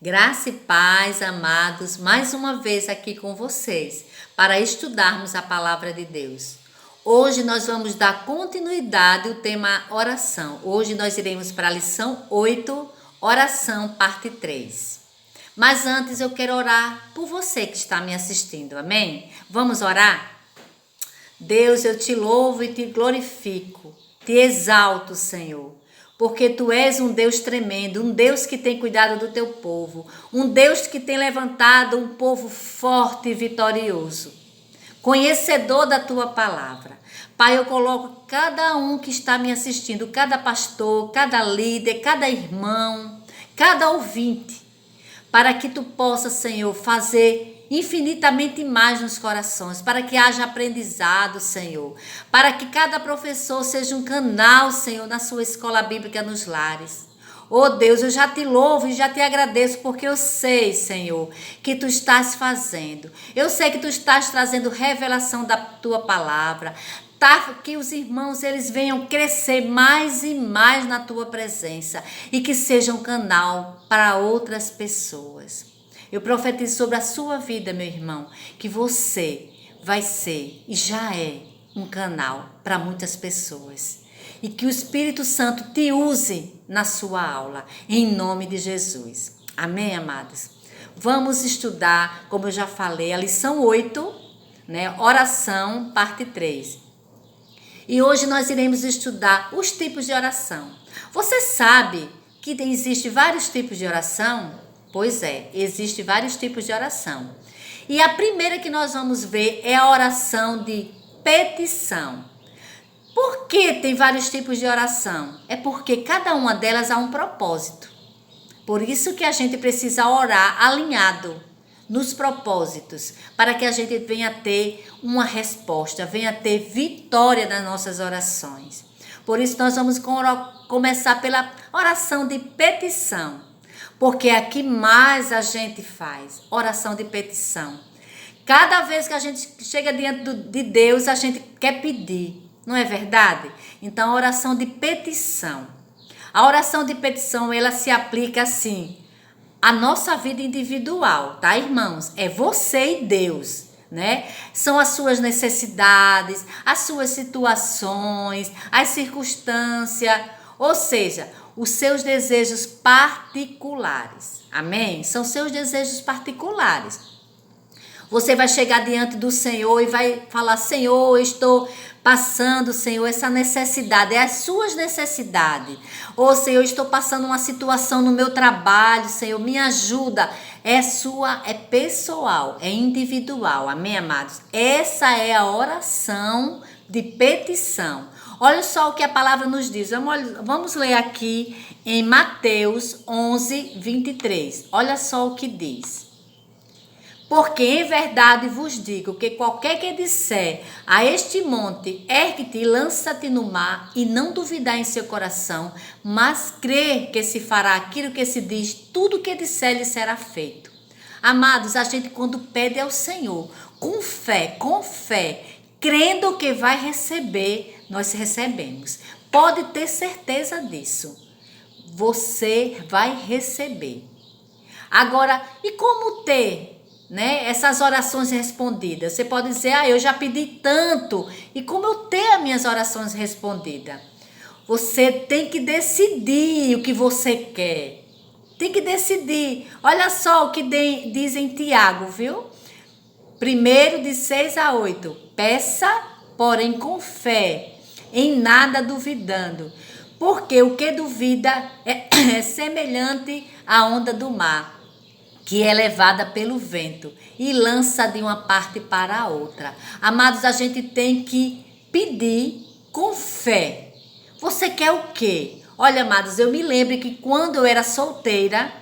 Graça e paz, amados, mais uma vez aqui com vocês para estudarmos a palavra de Deus. Hoje nós vamos dar continuidade ao tema oração. Hoje nós iremos para a lição 8, oração, parte 3. Mas antes eu quero orar por você que está me assistindo, amém? Vamos orar? Deus, eu te louvo e te glorifico, te exalto, Senhor. Porque tu és um Deus tremendo, um Deus que tem cuidado do teu povo, um Deus que tem levantado um povo forte e vitorioso, conhecedor da tua palavra. Pai, eu coloco cada um que está me assistindo, cada pastor, cada líder, cada irmão, cada ouvinte, para que tu possa, Senhor, fazer infinitamente mais nos corações, para que haja aprendizado, Senhor, para que cada professor seja um canal, Senhor, na sua escola bíblica nos lares. Oh Deus, eu já te louvo e já te agradeço, porque eu sei, Senhor, que tu estás fazendo. Eu sei que tu estás trazendo revelação da tua palavra, que os irmãos eles venham crescer mais e mais na tua presença e que sejam um canal para outras pessoas. Eu profetizo sobre a sua vida, meu irmão, que você vai ser e já é um canal para muitas pessoas. E que o Espírito Santo te use na sua aula, em nome de Jesus. Amém, amados? Vamos estudar, como eu já falei, a lição 8, né? Oração, parte 3. E hoje nós iremos estudar os tipos de oração. Você sabe que existem vários tipos de oração? Pois é, existem vários tipos de oração. E a primeira que nós vamos ver é a oração de petição. Por que tem vários tipos de oração? É porque cada uma delas há um propósito. Por isso que a gente precisa orar alinhado nos propósitos, para que a gente venha ter uma resposta, venha ter vitória nas nossas orações. Por isso nós vamos começar pela oração de petição, porque é a que mais a gente faz, oração de petição. Cada vez que a gente chega diante de Deus, a gente quer pedir, não é verdade? Então, a oração de petição. A oração de petição, ela se aplica assim, a nossa vida individual, tá, irmãos? É você e Deus, né? São as suas necessidades, as suas situações, as circunstâncias, ou seja, os seus desejos particulares. Amém? São seus desejos particulares. Você vai chegar diante do Senhor e vai falar: Senhor, eu estou passando, Senhor, essa necessidade, é as suas necessidades. Ou, Senhor, eu estou passando uma situação no meu trabalho, Senhor, me ajuda. É sua, é pessoal, é individual, amém, amados? Essa é a oração de petição. Olha só o que a palavra nos diz. Vamos ler aqui em Mateus 11, 23. Olha só o que diz. Porque em verdade vos digo que qualquer que disser a este monte, ergue-te e lança-te no mar, e não duvidar em seu coração, mas crer que se fará aquilo que se diz, tudo que disser lhe será feito. Amados, a gente quando pede ao Senhor, com fé, crendo que vai receber, nós recebemos. Pode ter certeza disso. Você vai receber. Agora, e como ter, né, essas orações respondidas? Você pode dizer: eu já pedi tanto, e como eu tenho as minhas orações respondidas? Você tem que decidir o que você quer. Tem que decidir. Olha só o que diz em Tiago, viu? 1 de 6 a 8. Peça, porém com fé, em nada duvidando. Porque o que duvida é semelhante à onda do mar, que é levada pelo vento e lança de uma parte para a outra. Amados, a gente tem que pedir com fé. Você quer o quê? Olha, amados, eu me lembro que quando eu era solteira,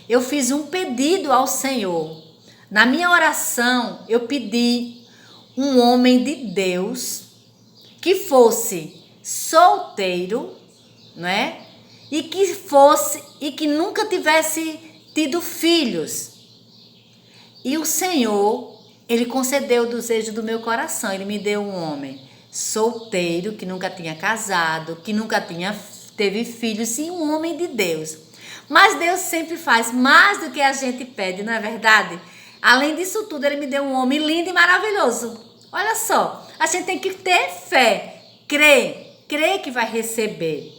eu fiz um pedido ao Senhor. Na minha oração, eu pedi um homem de Deus que fosse solteiro, não é? E que nunca tivesse tido filhos. E o Senhor, Ele concedeu o desejo do meu coração. Ele me deu um homem solteiro, que nunca tinha casado, que nunca teve filhos, e um homem de Deus. Mas Deus sempre faz mais do que a gente pede, não é verdade? Além disso tudo, Ele me deu um homem lindo e maravilhoso. Olha só, a gente tem que ter fé, crer que vai receber.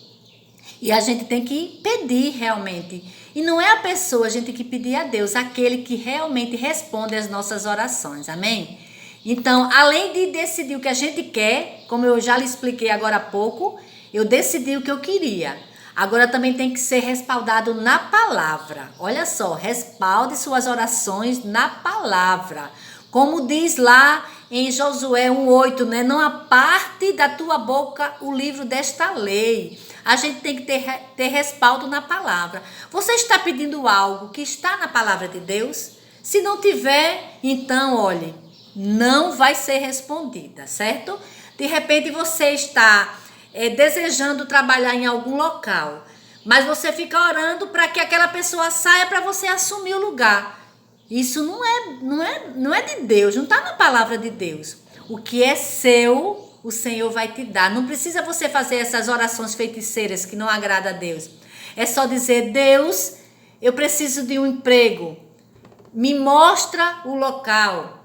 E a gente tem que pedir realmente. E não é a pessoa, a gente tem que pedir a Deus, aquele que realmente responde às nossas orações, amém? Então, além de decidir o que a gente quer, como eu já lhe expliquei agora há pouco, eu decidi o que eu queria. Agora também tem que ser respaldado na palavra. Olha só, respalde suas orações na palavra. Como diz lá em Josué 1:8, né? Não aparte da tua boca o livro desta lei. A gente tem que ter respaldo na palavra. Você está pedindo algo que está na palavra de Deus? Se não tiver, então, olhe, não vai ser respondida, certo? De repente você está desejando trabalhar em algum local, mas você fica orando para que aquela pessoa saia para você assumir o lugar. Isso não é de Deus, não está na palavra de Deus. O que é seu, o Senhor vai te dar. Não precisa você fazer essas orações feiticeiras que não agrada a Deus. É só dizer: Deus, eu preciso de um emprego. Me mostra o local.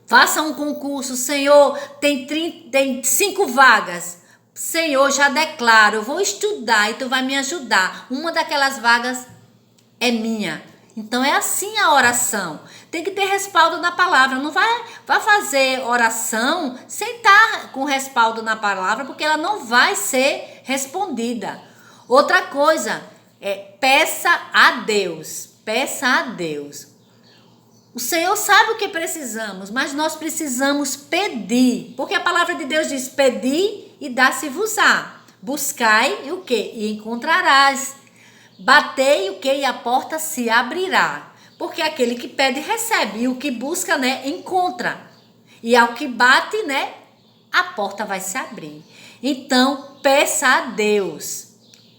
Faça um concurso. Senhor, tem 5 vagas. Senhor, já declaro, eu vou estudar e tu vai me ajudar. Uma daquelas vagas é minha. Então é assim a oração. Tem que ter respaldo na palavra. Não vai fazer oração sem estar com respaldo na palavra, porque ela não vai ser respondida. Outra coisa peça a Deus. Peça a Deus. O Senhor sabe o que precisamos, mas nós precisamos pedir. Porque a palavra de Deus diz: pedi e dá-se-vos-á. Buscai e o quê? E encontrarás. Batei o quê? E a porta se abrirá. Porque aquele que pede, recebe. E o que busca, né, encontra. E ao que bate, né, a porta vai se abrir. Então, peça a Deus.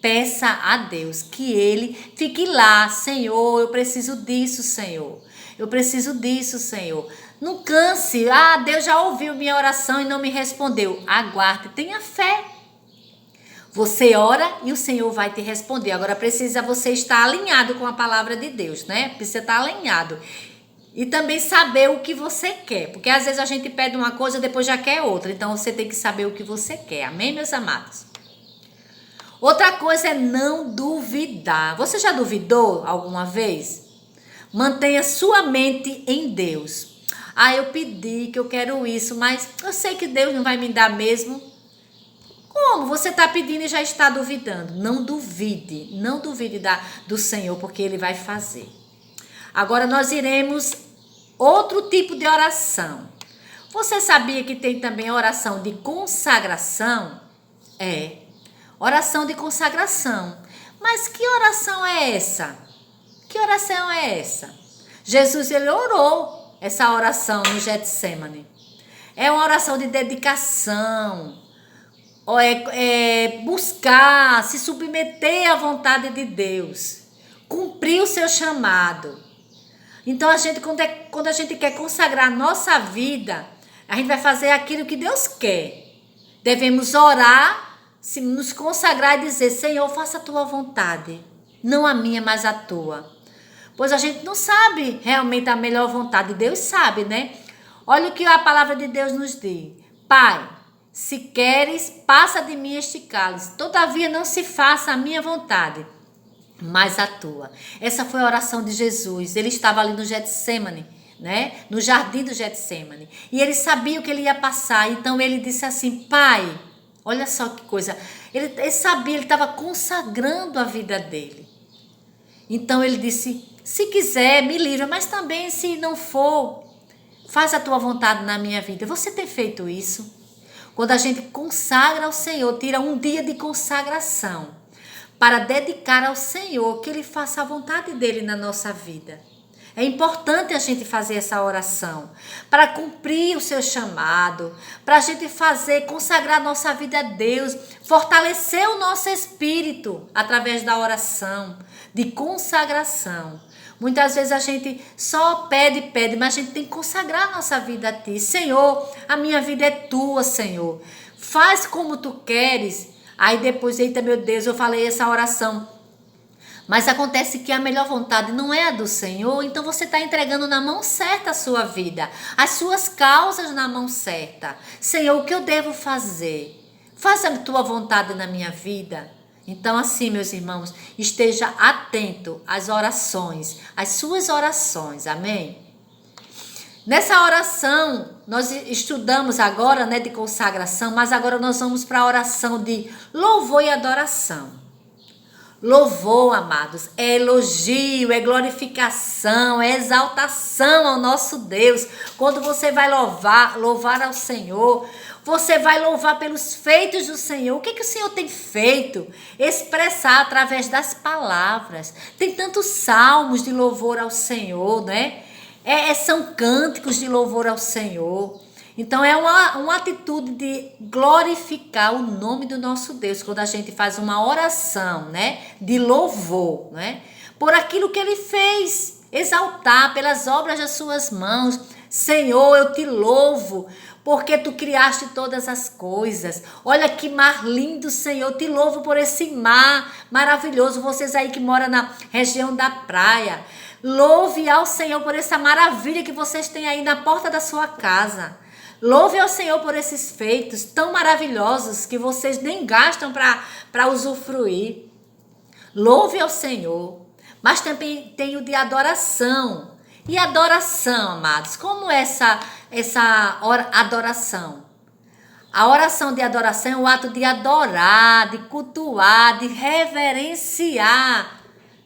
Peça a Deus que Ele fique lá. Senhor, eu preciso disso, Senhor. Eu preciso disso, Senhor. Não canse. Deus já ouviu minha oração e não me respondeu. Aguarde, tenha fé. Você ora e o Senhor vai te responder. Agora precisa você estar alinhado com a palavra de Deus, né? Precisa estar alinhado. E também saber o que você quer. Porque às vezes a gente pede uma coisa e depois já quer outra. Então você tem que saber o que você quer. Amém, meus amados? Outra coisa é não duvidar. Você já duvidou alguma vez? Mantenha sua mente em Deus. Eu pedi que eu quero isso, mas eu sei que Deus não vai me dar mesmo. Como? Você está pedindo e já está duvidando. Não duvide do Senhor, porque Ele vai fazer. Agora nós iremos outro tipo de oração. Você sabia que tem também a oração de consagração? Oração de consagração. Mas que oração é essa? Que oração é essa? Jesus, ele orou essa oração no Getsemane. É uma oração de dedicação. Buscar, se submeter à vontade de Deus. Cumprir o seu chamado. Então, quando a gente quer consagrar a nossa vida, a gente vai fazer aquilo que Deus quer. Devemos orar, nos consagrar e dizer: Senhor, faça a tua vontade. Não a minha, mas a tua. Pois a gente não sabe realmente a melhor vontade. Deus sabe, né? Olha o que a palavra de Deus nos diz. Pai, se queres, passa de mim este cálice. Todavia não se faça a minha vontade, mas a tua. Essa foi a oração de Jesus. Ele estava ali no Getsemane, né? No jardim do Getsemane. E ele sabia o que ele ia passar. Então ele disse assim: Pai, olha só que coisa. Ele sabia, ele estava consagrando a vida dele. Então ele disse: se quiser, me livra, mas também se não for, faz a tua vontade na minha vida. Você tem feito isso? Quando a gente consagra ao Senhor, tira um dia de consagração para dedicar ao Senhor, que Ele faça a vontade dEle na nossa vida. É importante a gente fazer essa oração para cumprir o seu chamado, para a gente consagrar nossa vida a Deus, fortalecer o nosso espírito através da oração de consagração. Muitas vezes a gente só pede, mas a gente tem que consagrar a nossa vida a Ti. Senhor, a minha vida é Tua, Senhor. Faz como Tu queres. Aí depois, eita meu Deus, eu falei essa oração. Mas acontece que a melhor vontade não é a do Senhor, então você está entregando na mão certa a sua vida, as suas causas na mão certa. Senhor, o que eu devo fazer? Faça a tua vontade na minha vida. Então, assim, meus irmãos, esteja atento às orações, às suas orações, amém? Nessa oração, nós estudamos agora, né, de consagração, mas agora nós vamos para a oração de louvor e adoração. Louvor, amados, é elogio, é glorificação, é exaltação ao nosso Deus. Quando você vai louvar ao Senhor, você vai louvar pelos feitos do Senhor. O que o Senhor tem feito? Expressar através das palavras. Tem tantos salmos de louvor ao Senhor, né? São cânticos de louvor ao Senhor. Então é uma atitude de glorificar o nome do nosso Deus, quando a gente faz uma oração, né, de louvor, né, por aquilo que Ele fez, exaltar pelas obras das suas mãos. Senhor, eu te louvo, porque tu criaste todas as coisas. Olha que mar lindo, Senhor, eu te louvo por esse mar maravilhoso. Vocês aí que moram na região da praia, louve ao Senhor por essa maravilha que vocês têm aí na porta da sua casa. Louve ao Senhor por esses feitos tão maravilhosos que vocês nem gastam para usufruir. Louve ao Senhor. Mas também tem o de adoração. E adoração, amados, como essa adoração? A oração de adoração é o ato de adorar, de cultuar, de reverenciar,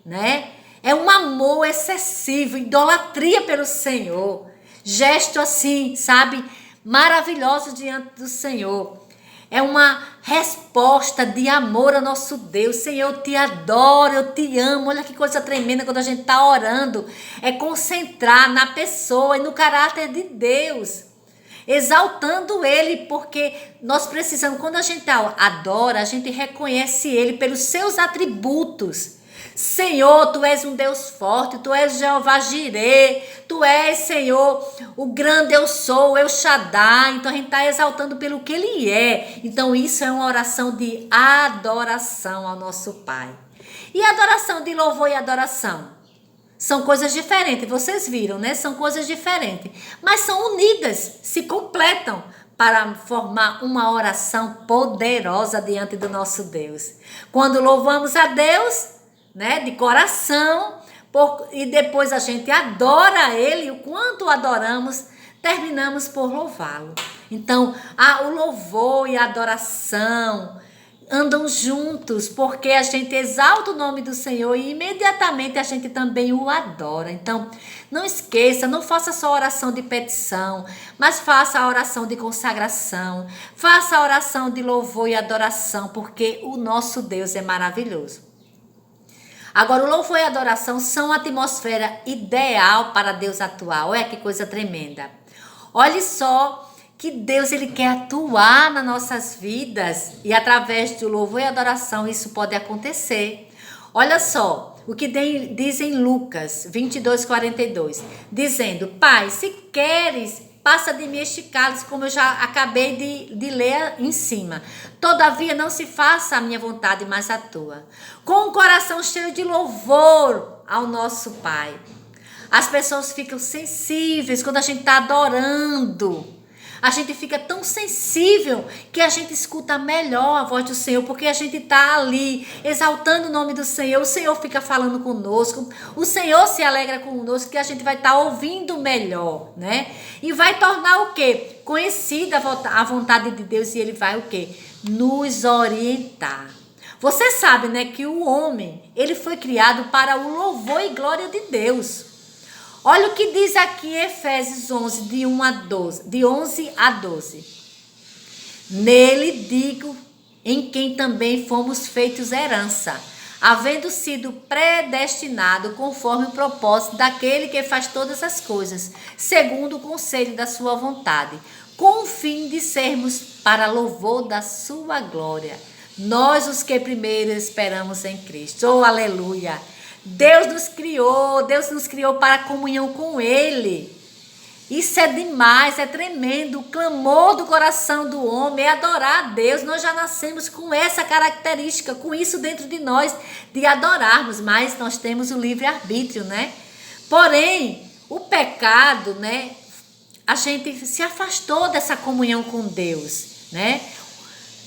né? É um amor excessivo, idolatria pelo Senhor. Gesto assim, sabe? Maravilhoso diante do Senhor. É uma resposta de amor ao nosso Deus. Senhor, eu te adoro, eu te amo. Olha que coisa tremenda quando a gente está orando. É concentrar na pessoa e no caráter de Deus, exaltando Ele, porque nós precisamos, quando a gente adora, a gente reconhece Ele pelos seus atributos. Senhor, tu és um Deus forte, tu és Jeová Jirê, tu és, Senhor, o grande eu sou, El Shaddai. Então a gente está exaltando pelo que Ele é. Então isso é uma oração de adoração ao nosso Pai. E adoração de louvor e adoração são coisas diferentes, vocês viram, né? São coisas diferentes, mas são unidas, se completam para formar uma oração poderosa diante do nosso Deus. Quando louvamos a Deus, né, de coração, e depois a gente adora Ele, o quanto adoramos, terminamos por louvá-lo. Então, o louvor e a adoração andam juntos, porque a gente exalta o nome do Senhor e imediatamente a gente também o adora. Então, não esqueça, não faça só oração de petição, mas faça a oração de consagração, faça a oração de louvor e adoração, porque o nosso Deus é maravilhoso. Agora, o louvor e a adoração são a atmosfera ideal para Deus atuar. Olha que coisa tremenda. Olha só que Deus, Ele quer atuar nas nossas vidas e através do louvor e adoração isso pode acontecer. Olha só o que diz em Lucas 22:42, dizendo: Pai, se queres, passa de mim este cálice, como eu já acabei de ler em cima. Todavia não se faça a minha vontade, mas a tua. Com o coração cheio de louvor ao nosso Pai. As pessoas ficam sensíveis quando a gente está adorando. A gente fica tão sensível que a gente escuta melhor a voz do Senhor, porque a gente está ali exaltando o nome do Senhor. O Senhor fica falando conosco, o Senhor se alegra conosco, que a gente vai estar ouvindo melhor, né? E vai tornar o quê? Conhecida a vontade de Deus, e Ele vai o quê? Nos orientar. Você sabe, né, que o homem, ele foi criado para o louvor e glória de Deus. Olha o que diz aqui em Efésios 11, de 11 a 12. Nele digo, em quem também fomos feitos herança, havendo sido predestinado conforme o propósito daquele que faz todas as coisas, segundo o conselho da sua vontade, com o fim de sermos para louvor da sua glória. Nós os que primeiro esperamos em Cristo. Oh, aleluia! Deus nos criou para a comunhão com Ele. Isso é demais, é tremendo. O clamor do coração do homem é adorar a Deus. Nós já nascemos com essa característica, com isso dentro de nós, de adorarmos, mas nós temos o livre-arbítrio, né? Porém, o pecado, né? A gente se afastou dessa comunhão com Deus, né?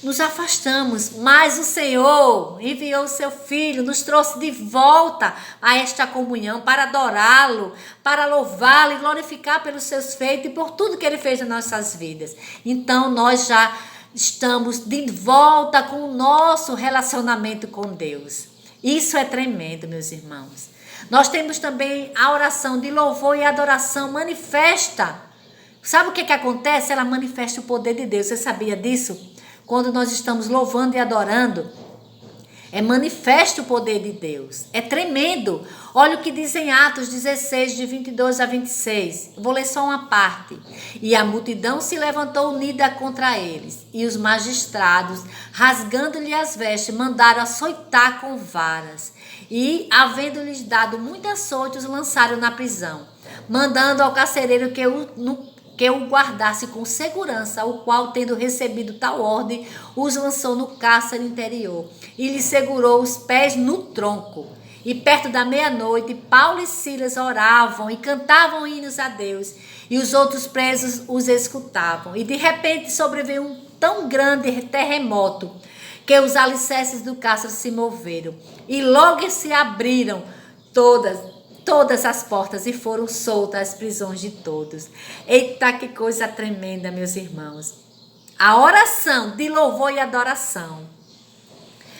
Nos afastamos, mas o Senhor enviou o seu Filho, nos trouxe de volta a esta comunhão para adorá-lo, para louvá-lo e glorificar pelos seus feitos e por tudo que ele fez nas nossas vidas. Então nós já estamos de volta com o nosso relacionamento com Deus. Isso é tremendo, meus irmãos. Nós temos também a oração de louvor e adoração manifesta. Sabe o que acontece? Ela manifesta o poder de Deus. Você sabia disso? Quando nós estamos louvando e adorando, é manifesto o poder de Deus. É tremendo. Olha o que diz em Atos 16, de 22 a 26. Vou ler só uma parte. E a multidão se levantou unida contra eles. E os magistrados, rasgando-lhe as vestes, mandaram açoitar com varas. E, havendo-lhes dado muitos açoites, lançaram na prisão, mandando ao carcereiro que o guardasse com segurança, o qual, tendo recebido tal ordem, os lançou no cárcere interior e lhe segurou os pés no tronco. E perto da meia-noite, Paulo e Silas oravam e cantavam hinos a Deus, e os outros presos os escutavam. E de repente sobreveio um tão grande terremoto que os alicerces do cárcere se moveram, e logo se abriram todas as portas e foram soltas as prisões de todos. Eita, que coisa tremenda, meus irmãos. A oração de louvor e adoração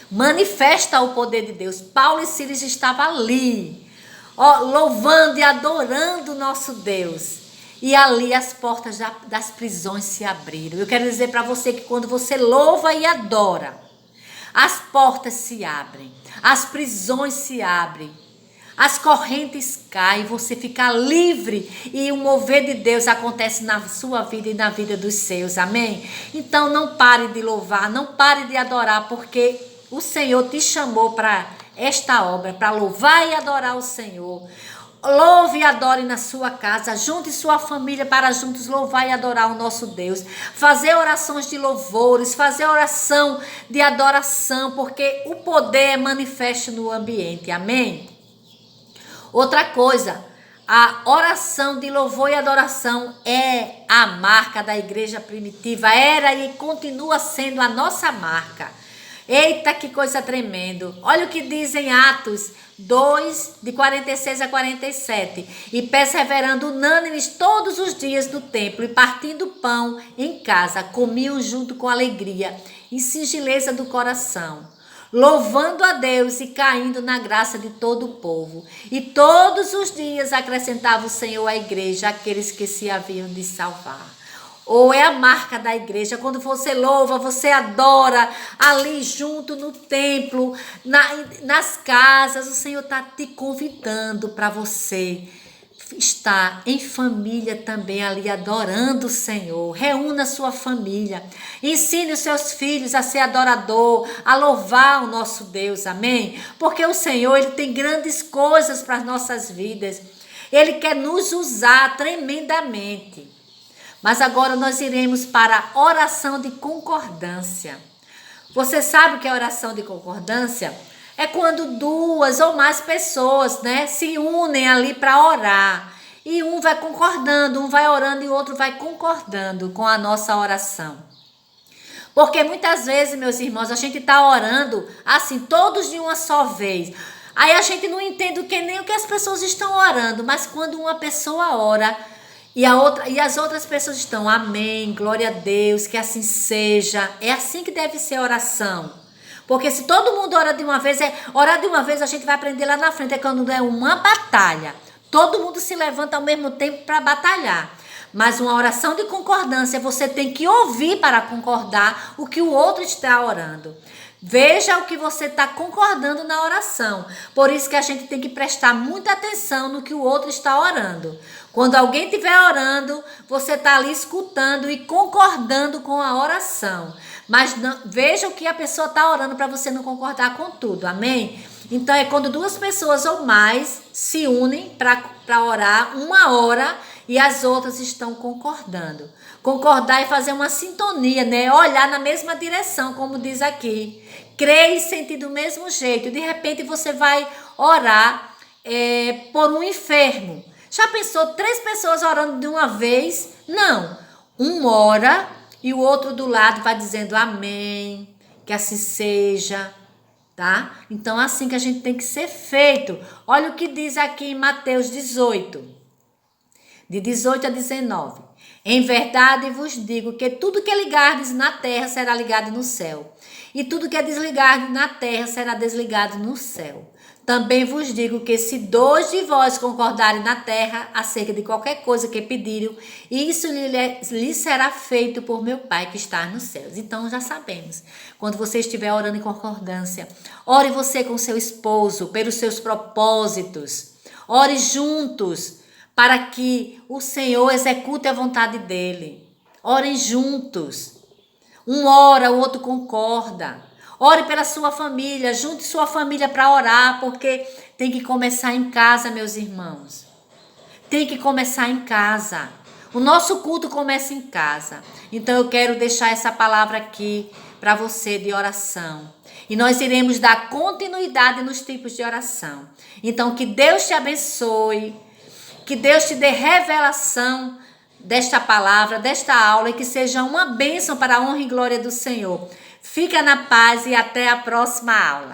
manifesta o poder de Deus. Paulo e Silas estavam ali, louvando e adorando o nosso Deus. E ali as portas das prisões se abriram. Eu quero dizer para você que quando você louva e adora, as portas se abrem, as prisões se abrem. As correntes caem, você fica livre e o mover de Deus acontece na sua vida e na vida dos seus, amém? Então não pare de louvar, não pare de adorar, porque o Senhor te chamou para esta obra, para louvar e adorar o Senhor. Louve e adore na sua casa, junte sua família para juntos louvar e adorar o nosso Deus. Fazer orações de louvores, fazer oração de adoração, porque o poder é manifesto no ambiente, amém? Outra coisa, a oração de louvor e adoração é a marca da igreja primitiva, era e continua sendo a nossa marca. Eita, que coisa tremenda. Olha o que diz em Atos 2, de 46 a 47. E perseverando unânimes todos os dias no templo e partindo pão em casa, comiam junto com alegria e singeleza do coração, louvando a Deus e caindo na graça de todo o povo. E todos os dias acrescentava o Senhor à igreja aqueles que se haviam de salvar. Ou é a marca da igreja, quando você louva, você adora ali junto no templo, nas casas, o Senhor está te convidando para você estar em família também ali adorando o Senhor. Reúna a sua família, ensine os seus filhos a ser adorador, a louvar o nosso Deus, amém? Porque o Senhor, Ele tem grandes coisas para as nossas vidas, Ele quer nos usar tremendamente. Mas agora nós iremos para a oração de concordância. Você sabe o que é oração de concordância? É quando duas ou mais pessoas, né, se unem ali para orar. E um vai concordando, um vai orando e o outro vai concordando com a nossa oração. Porque muitas vezes, meus irmãos, a gente está orando assim, todos de uma só vez. Aí a gente não entende nem o que as pessoas estão orando, mas quando uma pessoa ora e as outras pessoas estão, amém, glória a Deus, que assim seja. É assim que deve ser a oração. Porque se todo mundo ora de uma vez, orar de uma vez a gente vai aprender lá na frente, é quando é uma batalha. Todo mundo se levanta ao mesmo tempo para batalhar. Mas uma oração de concordância, você tem que ouvir para concordar o que o outro está orando. Veja o que você está concordando na oração. Por isso que a gente tem que prestar muita atenção no que o outro está orando. Quando alguém estiver orando, você está ali escutando e concordando com a oração. Mas não, veja o que a pessoa está orando para você não concordar com tudo, amém? Então é quando duas pessoas ou mais se unem para orar, uma hora e as outras estão concordando. Concordar e fazer uma sintonia, né? Olhar na mesma direção, como diz aqui. Crer e sentir do mesmo jeito. De repente você vai orar por um enfermo. Já pensou 3 pessoas orando de uma vez? Não. Um ora e o outro do lado vai dizendo amém, que assim seja, tá? Então assim que a gente tem que ser feito. Olha o que diz aqui em Mateus 18, de 18 a 19. Em verdade vos digo que tudo que ligardes na terra será ligado no céu, e tudo que desligardes na terra será desligado no céu. Também vos digo que se 2 de vós concordarem na terra acerca de qualquer coisa que pediram, isso lhe será feito por meu Pai que está nos céus. Então já sabemos, quando você estiver orando em concordância, ore você com seu esposo pelos seus propósitos, ore juntos, para que o Senhor execute a vontade dele. Orem juntos. Um ora, o outro concorda. Ore pela sua família, junte sua família para orar, porque tem que começar em casa, meus irmãos. Tem que começar em casa. O nosso culto começa em casa. Então eu quero deixar essa palavra aqui para você de oração. E nós iremos dar continuidade nos tipos de oração. Então que Deus te abençoe. Que Deus te dê revelação desta palavra, desta aula, e que seja uma bênção para a honra e glória do Senhor. Fica na paz e até a próxima aula.